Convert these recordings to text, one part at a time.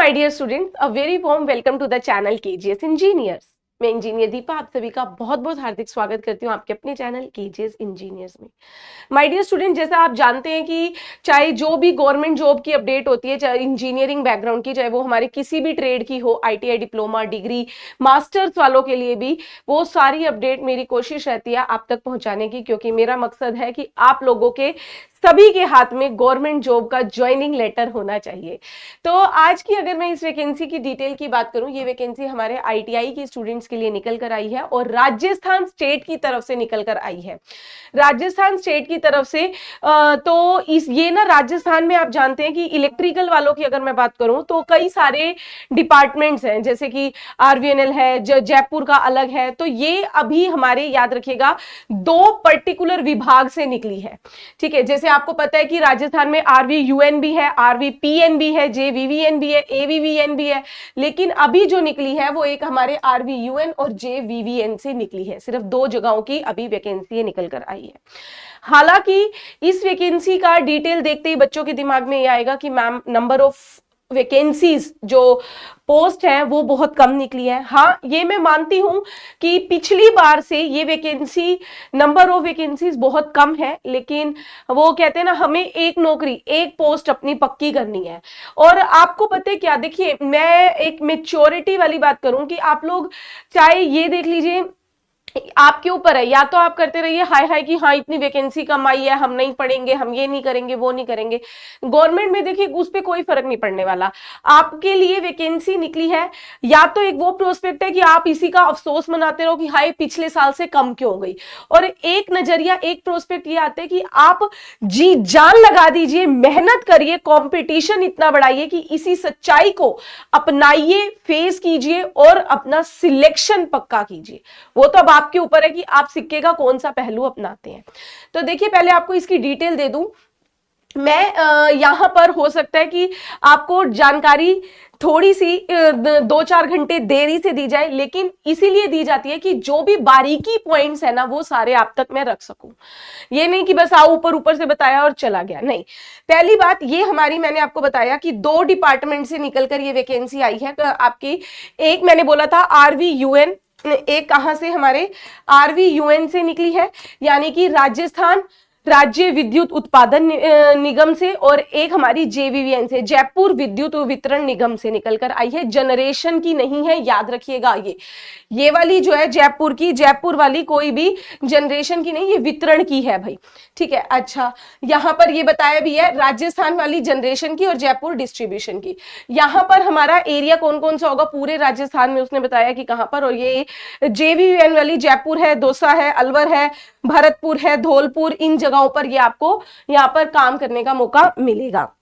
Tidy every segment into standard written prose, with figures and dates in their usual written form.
my dear students, a very warm welcome to the channel KGS Engineers. मैं engineer Deepa आप सभी का बहुत बहुत हार्दिक स्वागत करती हूँ आपके अपने चैनल KGS इंजीनियर्स में। माय डियर स्टूडेंट, जैसा आप जानते हैं कि चाहे जो भी गवर्नमेंट जॉब की अपडेट होती है, चाहे इंजीनियरिंग बैकग्राउंड की, चाहे वो हमारे किसी भी ट्रेड की हो, ITI डिप्लोमा, डिग्री, मास्टर्स वालों के लिए भी वो सारी अपडेट मेरी कोशिश रहती है आप तक पहुंचाने की, क्योंकि मेरा मकसद है कि आप लोगों के सभी के हाथ में गवर्नमेंट जॉब का ज्वाइनिंग लेटर होना चाहिए। तो आज की अगर मैं इस वैकेंसी की डिटेल की बात करूं, ये वैकेंसी हमारे ITI के स्टूडेंट्स के लिए निकल कर आई है और राजस्थान स्टेट की तरफ से निकल कर आई है। राजस्थान स्टेट की तरफ से तो ये ना राजस्थान में आप जानते हैं कि इलेक्ट्रिकल वालों की अगर मैं बात करूं तो कई सारे डिपार्टमेंट्स हैं, जैसे कि RVNL है, जयपुर का अलग है। तो ये अभी हमारे याद रखिएगा 2 पर्टिकुलर विभाग से निकली है। ठीक है, जैसे आपको पता है कि राजस्थान में RVUN भी है, RVPN भी है, JVVN भी है, AVVN भी है, लेकिन अभी जो निकली है वो एक हमारे RVUN और JVVN से निकली है। सिर्फ 2 जगहों की अभी वैकेंसी निकल कर आई है। हालांकि इस वैकेंसी का डिटेल देखते ही बच्चों के दिमाग में ये आएगा कि मैम नंबर ऑफ वैकेंसीज जो पोस्ट है वो बहुत कम निकली है। हाँ, ये मैं मानती हूं कि पिछली बार से ये वैकेंसी नंबर ऑफ वैकेंसीज बहुत कम है, लेकिन वो कहते हैं ना, हमें एक नौकरी, एक पोस्ट अपनी पक्की करनी है। और आपको पता है क्या, देखिए मैं एक मेच्योरिटी वाली बात करूं कि आप लोग चाहे ये देख लीजिए, आपके ऊपर है, या तो आप करते रहिए हाय हाय कि हाँ इतनी वैकेंसी कम आई है, हम नहीं पढ़ेंगे, हम ये नहीं करेंगे, वो नहीं करेंगे। गवर्नमेंट में देखिए उस पर कोई फर्क नहीं पड़ने वाला। आपके लिए वैकेंसी निकली है, या तो एक वो प्रोस्पेक्ट है कि आप इसी का अफसोस मनाते रहो कि हाय पिछले साल से कम क्यों हो गई, और एक नजरिया, एक प्रोस्पेक्ट ये आते हैं कि आप जी जान लगा दीजिए, मेहनत करिए, कॉम्पिटिशन इतना बढ़ाइए कि इसी सच्चाई को अपनाइए, फेस कीजिए और अपना सिलेक्शन पक्का कीजिए। वो तो अब आपके ऊपर है कि आप सिक्के का कौन सा पहलू अपनाते हैं। तो देखिए पहले आपको इसकी डिटेल दे दूं मैं। यहां पर हो सकता है कि आपको जानकारी थोड़ी सी 2-4 घंटे देरी से दी जाए, लेकिन इसीलिए दी जाती है कि जो भी बारीकी पॉइंट्स है ना वो सारे आप तक मैं रख सकूं। ये नहीं कि बस आओ ऊपर ऊपर से बताया और चला गया, नहीं। पहली बात ये हमारी, मैंने आपको बताया कि 2 डिपार्टमेंट से निकलकर ये वैकेंसी आई है। तो आपकी एक मैंने बोला था RVUN, एक कहां से, हमारे RVUN से निकली है, यानी कि राजस्थान राज्य विद्युत उत्पादन निगम से, और एक हमारी JVVN से, जयपुर विद्युत वितरण निगम से निकलकर आई है। जनरेशन की नहीं है, याद रखिएगा। ये वाली जो है जयपुर की, जयपुर वाली कोई भी जनरेशन की नहीं, ये वितरण की है भाई। ठीक है, अच्छा यहां पर ये बताया भी है, राजस्थान वाली जनरेशन की और जयपुर डिस्ट्रीब्यूशन की। यहां पर हमारा एरिया कौन कौन सा होगा पूरे राजस्थान में, उसने बताया कि कहां पर। और ये JVVN वाली जयपुर है, दौसा है, अलवर है, भरतपुर है, धौलपुर, इन जगहों पर ये आपको यहां पर काम करने का मौका मिलेगा।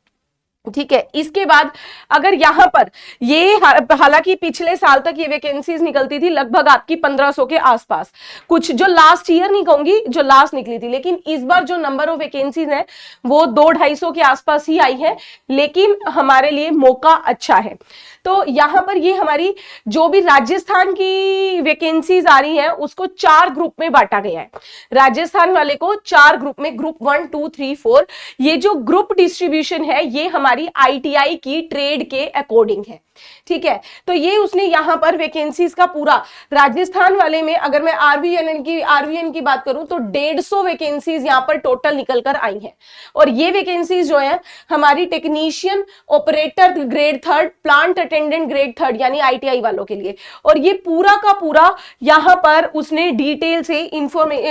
ठीक है, इसके बाद अगर यहां पर ये, हालांकि पिछले साल तक ये वैकेंसीज निकलती थी लगभग आपकी 1500 के आसपास, कुछ जो लास्ट ईयर नहीं कहूंगी, जो लास्ट निकली थी, लेकिन इस बार जो नंबर ऑफ वैकेंसीज है वो 200-250 के आसपास ही आई है, लेकिन हमारे लिए मौका अच्छा है। तो यहां पर ये हमारी जो भी राजस्थान की वैकेंसीज आ रही हैं उसको 4 ग्रुप में बांटा गया है। राजस्थान वाले को 4 ग्रुप में, ग्रुप 1, 2, 3, 4। ये जो ग्रुप डिस्ट्रीब्यूशन है ये हमारी ITI की ट्रेड के अकॉर्डिंग है। ठीक है, तो ये उसने यहां पर वैकेंसीज का पूरा, राजस्थान वाले में अगर मैं RVN की बात करूं तो 150 वैकेंसीज यहां पर टोटल निकल कर आई हैं। और ये वैकेंसीज जो है हमारी technician operator grade 3, plant attendant grade 3 यानी ITI वालों के लिए। और ये पूरा का पूरा यहां पर उसने डिटेल से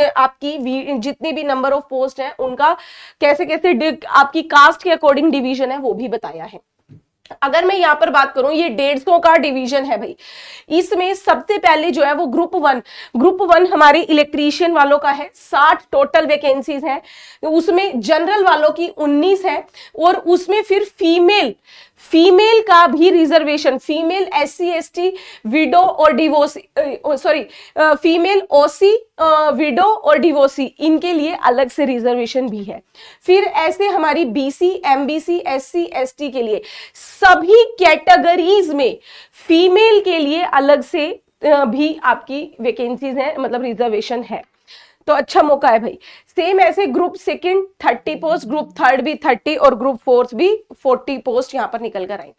आपकी जितनी भी नंबर ऑफ पोस्ट है उनका कैसे कैसे आपकी कास्ट के अकॉर्डिंग डिवीजन है वो भी बताया है। अगर मैं यहां पर बात करूं, ये 150 का डिवीजन है भाई। इसमें सबसे पहले जो है वो ग्रुप 1 हमारे इलेक्ट्रीशियन वालों का है, 60 टोटल वैकेंसीज हैं। उसमें जनरल वालों की 19 है, और उसमें फिर फीमेल का भी reservation, female SC ST window और डिवोर्सी, फीमेल OC विडो और डिवोर्सी, इनके लिए अलग से रिजर्वेशन भी है। फिर ऐसे हमारी BC MBC SC ST के लिए सभी कैटेगरीज में फीमेल के लिए अलग से भी आपकी वैकेंसीज हैं, मतलब रिजर्वेशन है। तो अच्छा मौका है भाई। सेम ऐसे group second 30 post, group third भी 30 और ग्रुप फोर्थ भी 40 पोस्ट यहां पर निकल कर आई।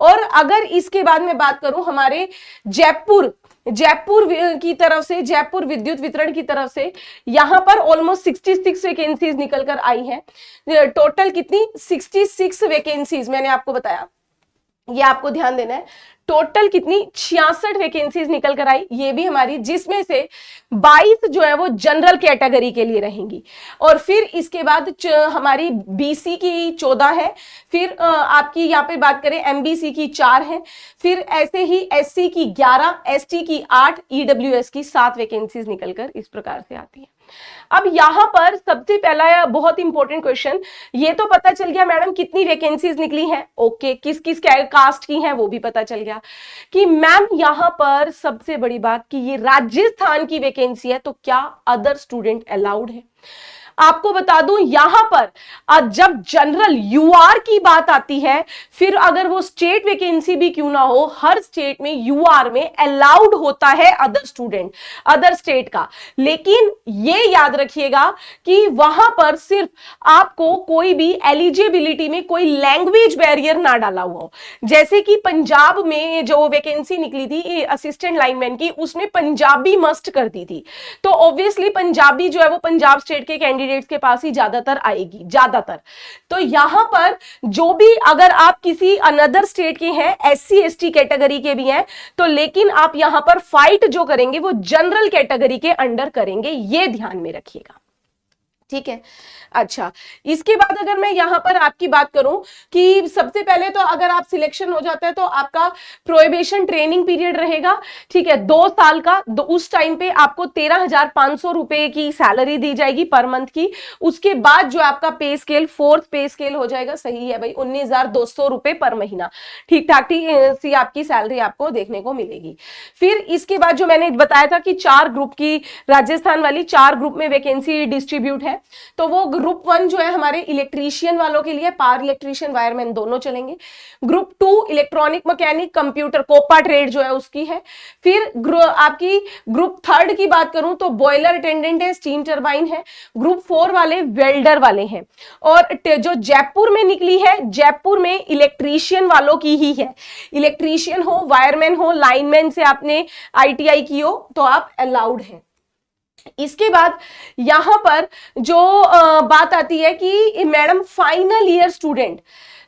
और अगर इसके बाद में बात करूं हमारे जयपुर की तरफ से, जयपुर विद्युत वितरण की तरफ से, यहां पर ऑलमोस्ट 66 वैकेंसीज निकल कर आई हैं। टोटल कितनी? 66 वैकेंसीज मैंने आपको बताया, ये आपको ध्यान देना है। टोटल कितनी? 66 वैकेंसीज निकल कर आई, ये भी हमारी, जिसमें से 22 जो है वो जनरल कैटेगरी के लिए रहेंगी। और फिर इसके बाद हमारी बीसी की 14 है, फिर आपकी यहाँ पे बात करें एमबीसी की 4 है, फिर ऐसे ही एससी की 11, एसटी की 8, ईडब्ल्यूएस की 7 वैकेंसीज निकलकर इस प्रकार से आती है। अब यहां पर सबसे पहला बहुत इंपॉर्टेंट क्वेश्चन, ये तो पता चल गया मैडम कितनी वैकेंसीज निकली हैं, ओके, किस किस कास्ट की हैं वो भी पता चल गया कि मैम यहां पर सबसे बड़ी बात कि ये राजस्थान की वैकेंसी है, तो क्या अदर स्टूडेंट अलाउड है? आपको बता दूं यहां पर जब जनरल यूआर की बात आती है, फिर अगर वो स्टेट वैकेंसी भी क्यों ना हो, हर स्टेट में यूआर में अलाउड होता है अदर स्टूडेंट, अदर स्टेट का। लेकिन ये याद रखिएगा कि वहां पर सिर्फ आपको कोई भी एलिजिबिलिटी में कोई लैंग्वेज बैरियर ना डाला हुआ हो। जैसे कि पंजाब में जो वैकेंसी निकली थी असिस्टेंट लाइनमैन की, उसमें पंजाबी मस्ट कर दी थी, तो ऑब्वियसली पंजाबी जो है वो पंजाब स्टेट के कैंडिडेट्स के पास ही ज्यादातर आएगी, ज्यादातर। तो यहां पर जो भी अगर आप किसी अनदर स्टेट के हैं, एससी एसटी कैटेगरी के भी हैं, तो लेकिन आप यहां पर फाइट जो करेंगे वो जनरल कैटेगरी के अंडर करेंगे, ये ध्यान में रखिएगा, ठीक है। अच्छा, इसके बाद अगर मैं यहां पर आपकी बात करूं कि सबसे पहले तो अगर आप सिलेक्शन हो जाता है तो आपका प्रोहिबिशन ट्रेनिंग पीरियड रहेगा, ठीक है, 2 साल का। उस टाइम पे आपको 13,500 रुपए की सैलरी दी जाएगी पर मंथ की। उसके बाद जो आपका पे स्केल, 4th पे स्केल हो जाएगा, सही है भाई, 19,200 रुपए पर महीना, ठीक ठाक सी आपकी सैलरी आपको देखने को मिलेगी। फिर इसके बाद जो मैंने बताया था कि 4 ग्रुप की, राजस्थान वाली 4 ग्रुप में वैकेंसी डिस्ट्रीब्यूट है, तो वो ग्रुप 1 जो है हमारे इलेक्ट्रीशियन वालों के लिए, पावर इलेक्ट्रीशियन वायरमैन दोनों चलेंगे। Group 2 electronic mechanic computer COPA trade जो है उसकी है। फिर आपकी ग्रुप 3 की बात करूं तो बॉयलर अटेंडेंट है, स्टीम टरबाइन है। ग्रुप 4 वाले वेल्डर वाले हैं। और जो जयपुर में निकली है, जयपुर में इलेक्ट्रीशियन वालों की ही है। इलेक्ट्रीशियन हो, वायरमैन हो, लाइनमैन से आपने आईटीआई की हो तो आप अलाउड हैं। इसके बाद यहां पर जो बात आती है कि मैडम फाइनल ईयर स्टूडेंट,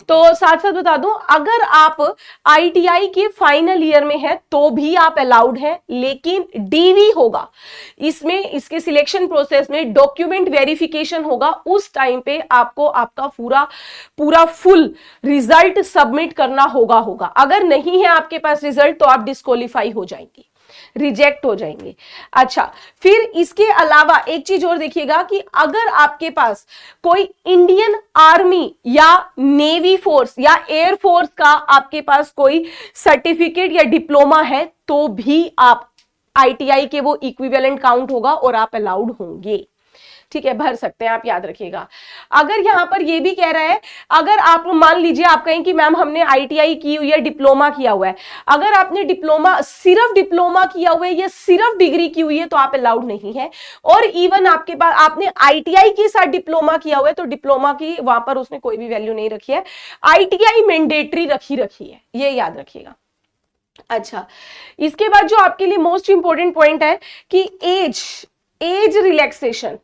तो साथ साथ बता दूं अगर आप आईटीआई के फाइनल ईयर में है तो भी आप अलाउड हैं, लेकिन डीवी होगा इसमें, इसके सिलेक्शन प्रोसेस में डॉक्यूमेंट वेरिफिकेशन होगा। उस टाइम पे आपको आपका पूरा फुल रिजल्ट सबमिट करना होगा। अगर नहीं है आपके पास रिजल्ट तो आप डिस्क्वालीफाई हो जाएंगे, रिजेक्ट हो जाएंगे। अच्छा, फिर इसके अलावा एक चीज और देखिएगा कि अगर आपके पास कोई इंडियन आर्मी या नेवी फोर्स या एयर फोर्स का आपके पास कोई सर्टिफिकेट या डिप्लोमा है तो भी आप आईटीआई के वो इक्विवेलेंट काउंट होगा और आप अलाउड होंगे, ठीक है, भर सकते हैं आप, याद रखिएगा। अगर यहां पर ये भी कह रहा है, अगर आप मान लीजिए आप कहें कि मैम हमने आईटीआई की हुई है, डिप्लोमा किया हुआ है, अगर आपने डिप्लोमा, सिर्फ डिप्लोमा किया हुआ है या सिर्फ डिग्री की हुई है तो आप अलाउड नहीं है। और इवन आपके पास आपने आईटीआई के साथ डिप्लोमा किया हुआ है तो डिप्लोमा की वहां पर उसने कोई भी वैल्यू नहीं रखी है, आईटीआई मैंडेटरी रखी है, ये याद रखिएगा। अच्छा, इसके बाद जो आपके लिए मोस्ट इंपॉर्टेंट पॉइंट है कि एज रिलैक्सेशन।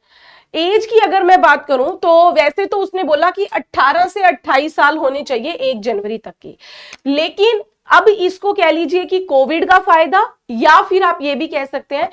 एज की अगर मैं बात करूं तो वैसे तो उसने बोला कि 18 से 28 साल होने चाहिए 1 जनवरी तक की, लेकिन अब इसको कह लीजिए कि कोविड का फायदा, या फिर आप ये भी कह सकते हैं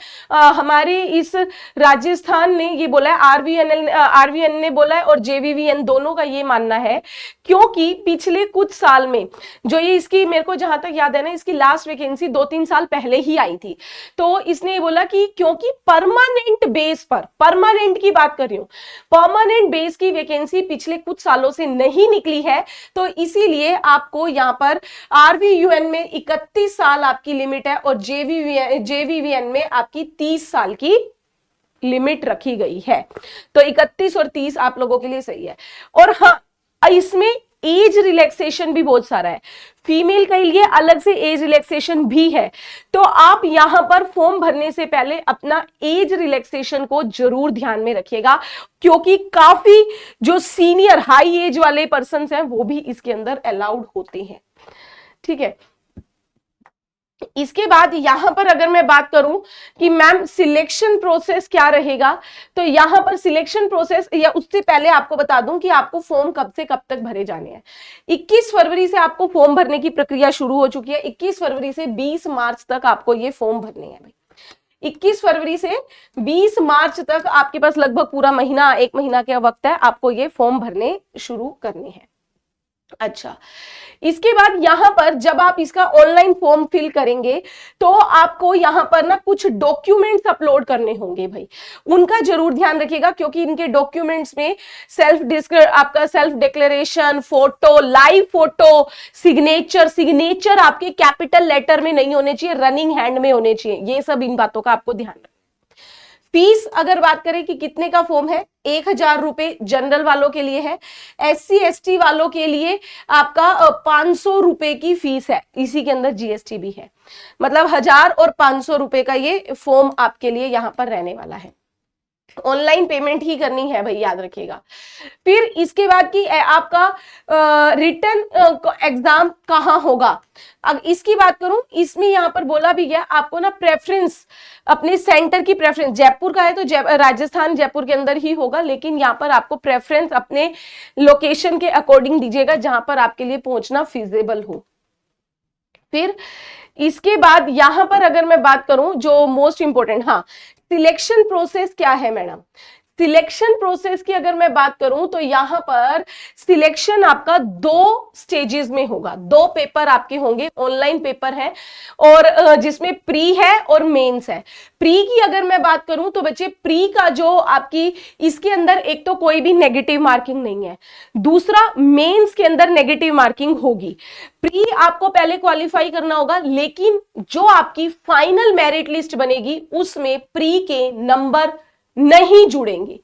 हमारे इस राजस्थान ने ये बोला है, आरवीएन ने बोला है और जेवीवीएन दोनों का ये मानना है, क्योंकि पिछले कुछ साल में जो ये इसकी, मेरे को जहां तक याद है ना, इसकी लास्ट वैकेंसी 2-3 साल पहले ही आई थी, तो इसने ये बोला कि क्योंकि परमानेंट बेस पर, परमानेंट की बात कर रही हूं, परमानेंट बेस की वैकेंसी पिछले कुछ सालों से नहीं निकली है, तो इसीलिए आपको यहां पर आरवीयूएन में 31 साल आपकी लिमिट है और जेवीवीएन में आपकी 30 साल की लिमिट रखी गई है। तो 31 और 30 आप लोगों के लिए सही है। और हाँ, इसमें एज रिलैक्सेशन भी बहुत सारा है, फीमेल के लिए अलग से एज रिलैक्सेशन भी है। तो आप यहां पर फॉर्म भरने से पहले अपना एज रिलैक्सेशन को जरूर ध्यान में रखिएगा, क्योंकि काफी जो सीनियर हाई एज वाले पर्सन हैं वो भी इसके अंदर अलाउड होते हैं। ठीक है, इसके बाद यहां पर अगर मैं बात करूं कि मैम सिलेक्शन प्रोसेस क्या रहेगा, तो यहां पर सिलेक्शन प्रोसेस, या उससे पहले आपको बता दूं कि आपको फॉर्म कब से कब तक भरे जाने हैं। 21 फरवरी से आपको फॉर्म भरने की प्रक्रिया शुरू हो चुकी है। 21 फरवरी से 20 मार्च तक आपको ये फॉर्म भरने हैं भाई। 21 फरवरी से 20 मार्च तक आपके पास लगभग पूरा महीना, 1 महीना का वक्त है, आपको ये फॉर्म भरने शुरू करने हैं। अच्छा, इसके बाद यहां पर जब आप इसका ऑनलाइन फॉर्म फिल करेंगे तो आपको यहां पर ना कुछ डॉक्यूमेंट्स अपलोड करने होंगे भाई, उनका जरूर ध्यान रखिएगा, क्योंकि इनके डॉक्यूमेंट्स में आपका self declaration, photo, live photo, signature आपके कैपिटल लेटर में नहीं होने चाहिए, रनिंग हैंड में होने चाहिए। ये सब इन बातों का आपको ध्यान रखना। फीस अगर बात करें कि कितने का फॉर्म है, 1000 रुपए जनरल वालों के लिए है, SC ST वालों के लिए आपका 500 रुपए की फीस है, इसी के अंदर GST भी है, मतलब 1000 और 500 रुपए का ये फॉर्म आपके लिए यहां पर रहने वाला है। ऑनलाइन पेमेंट ही करनी है भाई, याद रखिएगा। फिर इसके बाद की आपका रिटन एग्जाम कहाँ होगा, अब इसकी बात करूं, इसमें यहां पर बोला भी गया आपको ना प्रेफरेंस, अपने सेंटर की प्रेफरेंस, जयपुर का है तो राजस्थान जयपुर के अंदर ही होगा, लेकिन यहां पर आपको प्रेफरेंस अपने लोकेशन के अकॉर्डिंग दीजिएगा जहां पर आपके लिए पहुंचना फिजिबल हो। फिर इसके बाद यहां पर अगर मैं बात करूं जो मोस्ट इंपॉर्टेंट, हाँ, सिलेक्शन प्रोसेस क्या है मैडम। सिलेक्शन प्रोसेस की अगर मैं बात करूं तो यहां पर सिलेक्शन आपका 2 स्टेजेस में होगा, 2 पेपर आपके होंगे, ऑनलाइन पेपर है और जिसमें प्री है और मेंस है। प्री की अगर मैं बात करूं तो बच्चे प्री का जो आपकी इसके अंदर एक तो कोई भी नेगेटिव मार्किंग नहीं है, दूसरा मेंस के अंदर नेगेटिव मार्किंग होगी। प्री आपको पहले क्वालिफाई करना होगा, लेकिन जो आपकी फाइनल मेरिट लिस्ट बनेगी उसमें प्री के नंबर नहीं जुड़ेंगे।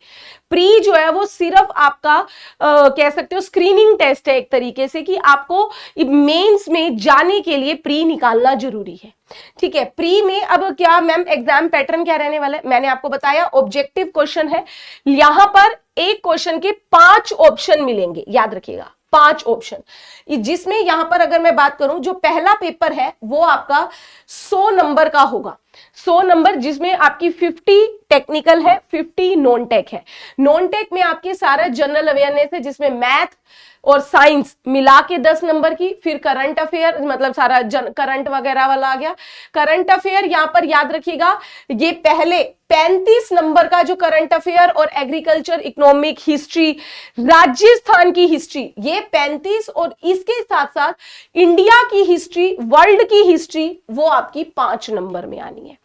प्री जो है वो सिर्फ आपका कह सकते हो स्क्रीनिंग टेस्ट है एक तरीके से, कि आपको मेंस में जाने के लिए प्री निकालना जरूरी है। ठीक है, प्री में अब क्या मैम एग्जाम पैटर्न क्या रहने वाला है, मैंने आपको बताया ऑब्जेक्टिव क्वेश्चन है। यहां पर एक क्वेश्चन के 5 ऑप्शन मिलेंगे, याद रखिएगा 5 ऑप्शन, जिसमें यहां पर अगर मैं बात करूं जो पहला पेपर है वो आपका 100 नंबर का होगा, 100 नंबर, जिसमें आपकी 50 टेक्निकल है, 50 नॉन टेक है। नॉन टेक में आपके सारा जनरल अवेयरनेस है, जिसमें मैथ और साइंस मिला के 10 नंबर की, फिर करंट अफेयर, मतलब सारा करंट वगैरह वाला आ गया। करंट अफेयर यहां पर याद रखिएगा, ये पहले 35 नंबर का जो करंट अफेयर और एग्रीकल्चर, इकोनॉमिक, हिस्ट्री, राजस्थान की हिस्ट्री, ये 35, और इसके साथ साथ इंडिया की हिस्ट्री, वर्ल्ड की हिस्ट्री, वो आपकी 5 नंबर में आनी है।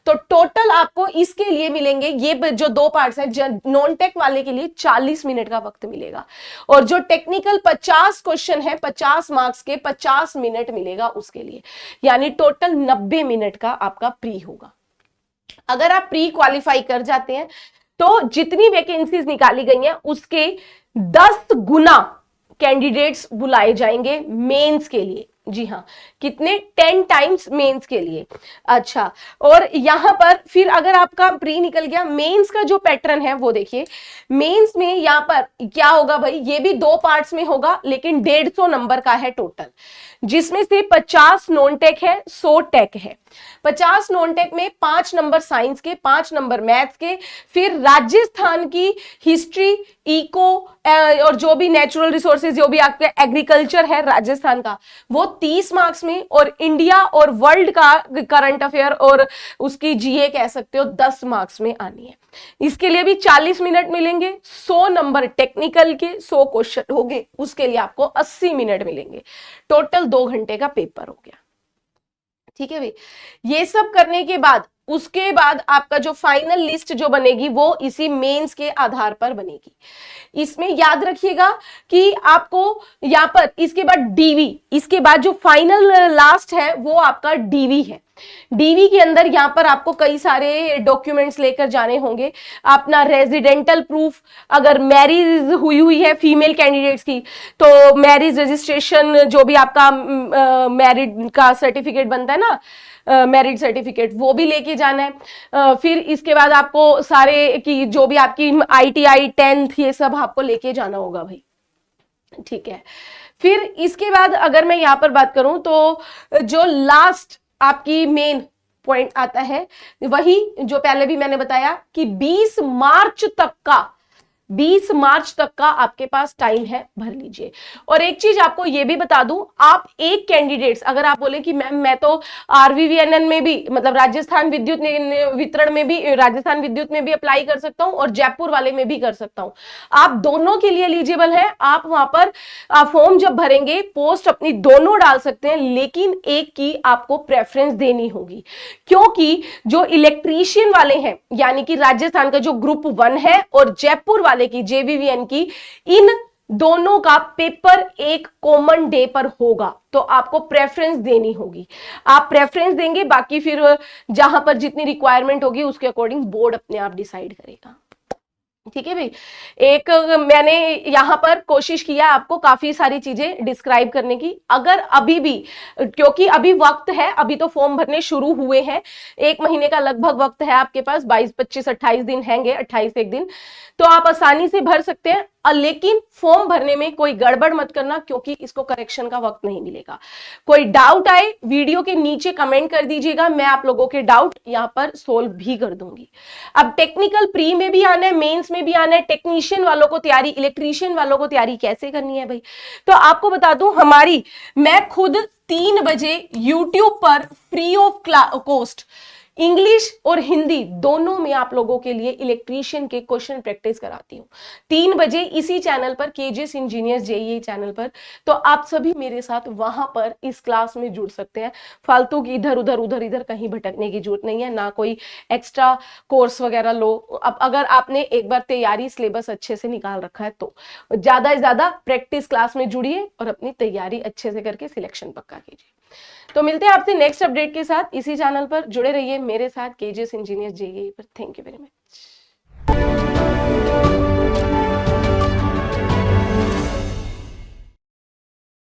तो टोटल आपको इसके लिए मिलेंगे, ये जो 2 पार्ट्स हैं, नॉन टेक वाले के लिए 40 मिनट का वक्त मिलेगा, और जो टेक्निकल 50 क्वेश्चन है, 50 मार्क्स के 50 मिनट मिलेगा उसके लिए, यानी टोटल 90 मिनट का आपका प्री होगा। अगर आप प्री क्वालिफाई कर जाते हैं तो जितनी वैकेंसीज निकाली गई हैं उसके 10 गुना कैंडिडेट्स बुलाए जाएंगे मेंस के लिए। जी हाँ, कितने, 10 टाइम्स मेंस के लिए। अच्छा, और यहां पर फिर अगर आपका प्री निकल गया, मेंस का जो पैटर्न है वो देखिए। मेंस में यहां पर क्या होगा भाई, ये भी 2 पार्ट्स में होगा, लेकिन 150 नंबर का है टोटल, जिसमें से 50 नॉन टेक है, 100 टेक है। 50 नॉन टेक में 5 नंबर साइंस के, 5 नंबर मैथ्स के, फिर राजस्थान की हिस्ट्री, इको और जो भी नेचुरल रिसोर्सेज, जो भी आपका एग्रीकल्चर है राजस्थान का, वो 30 मार्क्स में, और इंडिया और वर्ल्ड का करंट अफेयर और उसकी जीए कह सकते हो 10 मार्क्स में आनी है। इसके लिए भी 40 मिनट मिलेंगे, 100 नंबर टेक्निकल के 100 क्वेश्चन होंगे, उसके लिए आपको 80 मिनट मिलेंगे। टोटल 2 घंटे का पेपर हो गया। ठीक है भाई, ये सब करने के बाद उसके बाद आपका जो फाइनल लिस्ट जो बनेगी वो इसी मेंस के आधार पर बनेगी। इसमें याद रखिएगा कि आपको यहां पर इसके बाद डीवी, इसके बाद जो फाइनल लास्ट है वो आपका डीवी है। डीवी के अंदर यहाँ पर आपको कई सारे डॉक्यूमेंट्स लेकर जाने होंगे। अपना रेजिडेंटल प्रूफ, अगर मैरिज हुई है फीमेल कैंडिडेट्स की तो मैरिज रजिस्ट्रेशन, जो भी आपका मैरिड का सर्टिफिकेट बनता है ना, मैरिड सर्टिफिकेट, वो भी लेके जाना है। फिर इसके बाद आपको सारे की जो भी आपकी ITI 10th ये सब आपको लेके जाना होगा भाई, ठीक है। फिर इसके बाद अगर मैं यहाँ पर बात करूं तो जो लास्ट आपकी मेन पॉइंट आता है वही जो पहले भी मैंने बताया कि 20 मार्च तक का आपके पास टाइम है, भर लीजिए। और एक चीज आपको ये भी बता दूं, आप एक कैंडिडेट्स, अगर आप बोले कि मैम मैं तो RVVNN में भी, मतलब राजस्थान विद्युत वितरण में भी, राजस्थान विद्युत में भी अप्लाई कर सकता हूं और जयपुर वाले में भी कर सकता हूं, आप दोनों के लिए एलिजिबल है। आप वहां पर फॉर्म जब भरेंगे पोस्ट अपनी दोनों डाल सकते हैं, लेकिन एक की आपको प्रेफरेंस देनी होगी, क्योंकि जो इलेक्ट्रीशियन वाले हैं यानी कि राजस्थान का जो ग्रुप 1 है और जयपुर वाले की JVVN की, इन दोनों का पेपर एक कॉमन डे पर होगा, तो आपको प्रेफरेंस देनी होगी। आप प्रेफरेंस देंगे, बाकी फिर जहां पर जितनी रिक्वायरमेंट होगी उसके अकॉर्डिंग बोर्ड अपने आप डिसाइड करेगा, ठीक है भाई। एक मैंने यहां पर कोशिश किया आपको काफी सारी चीजें डिस्क्राइब करने की। अगर अभी भी, क्योंकि अभी वक्त है, अभी तो फॉर्म भरने शुरू हुए हैं, 1 महीने का लगभग वक्त है आपके पास, 22, 25, 28 दिन हैंगे, 28 एक दिन, तो आप आसानी से भर सकते हैं। लेकिन फॉर्म भरने में कोई गड़बड़ मत करना, क्योंकि इसको करेक्शन का वक्त नहीं मिलेगा। कोई डाउट आए वीडियो के नीचे कमेंट कर दीजिएगा, मैं आप लोगों के डाउट यहां पर सोल्व भी कर दूंगी। अब टेक्निकल प्री में भी आना है, मेंस में भी आना है, टेक्नीशियन वालों को तैयारी, इलेक्ट्रीशियन वालों को तैयारी कैसे करनी है भाई, तो आपको बता दूं, मैं खुद 3 बजे यूट्यूब पर फ्री ऑफ कॉस्ट इंग्लिश और हिंदी दोनों में आप लोगों के लिए इलेक्ट्रीशियन के क्वेश्चन प्रैक्टिस कराती हूं 3 बजे इसी चैनल पर, केजीएस इंजीनियर्स JEE चैनल पर। तो आप सभी मेरे साथ वहां पर इस क्लास में जुड़ सकते हैं। फालतू की इधर उधर कहीं भटकने की जरूरत नहीं है, ना कोई एक्स्ट्रा कोर्स वगैरह लो। अब अगर आपने एक बार तैयारी सिलेबस अच्छे से निकाल रखा है तो ज्यादा से ज्यादा प्रैक्टिस क्लास में जुड़िए और अपनी तैयारी अच्छे से करके सिलेक्शन पक्का कीजिए। तो मिलते हैं आपसे नेक्स्ट अपडेट के साथ, इसी चैनल पर जुड़े रहिए मेरे साथ, केजीएस इंजीनियर JEE पर। Thank you very much.